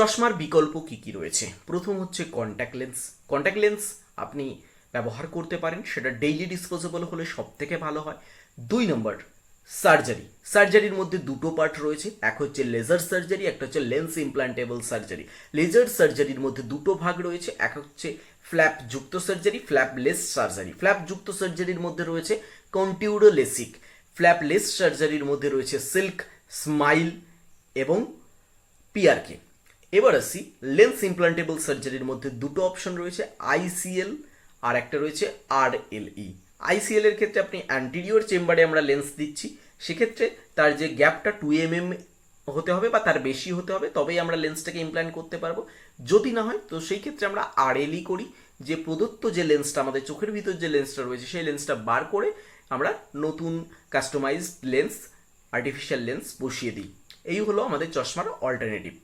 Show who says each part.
Speaker 1: চশমার বিকল্প কি কি রয়েছে? প্রথম হচ্ছে কন্ট্যাক্ট লেন্স। কন্ট্যাক্ট লেন্স আপনি ব্যবহার করতে পারেন, সেটা ডেইলি ডিসপোজেবল হলে সব থেকে ভালো হয়। 2 নম্বর, সার্জারি। সার্জারির মধ্যে দুটো পার্ট রয়েছে, এক হচ্ছে লেজার সার্জারি, একটা হচ্ছে লেন্স ইমপ্লান্টেবল সার্জারি। লেজার সার্জারির মধ্যে দুটো ভাগ রয়েছে, এক হচ্ছে ফ্ল্যাপ যুক্ত সার্জারি, ফ্ল্যাপলেস সার্জারি। ফ্ল্যাপ যুক্ত সার্জারির মধ্যে রয়েছে কন্টিউরো লেসিক। ফ্ল্যাপলেস সার্জারির মধ্যে রয়েছে সিল্ক, স্মাইল এবং পিআরকে। এবার আসি লেন্স ইমপ্লান্টেবল সার্জারির মধ্যে দুটো অপশন রয়েছে, আইসিএল আর একটা রয়েছে আরএলই। আইসিএল এর ক্ষেত্রে আপনি অ্যান্টিরিয়র চেম্বারে আমরা লেন্স দিচ্ছি, সেক্ষেত্রে তার যে গ্যাপটা 2 mm হতে হবে বা তার বেশি হতে হবে, তবেই আমরা লেন্সটাকে ইমপ্ল্যান্ট করতে পারবো। যদি না হয় তো সেই ক্ষেত্রে আমরা আরএলই করি, যে প্রদত্ত যে লেন্সটা আমাদের চোখের ভিতর যে লেন্সটা রয়েছে সেই লেন্সটা বার করে আমরা নতুন কাস্টমাইজড লেন্স, আর্টিফিশিয়াল লেন্স বসিয়ে দিই। এই হলো আমাদের চশমার অল্টারনেটিভ।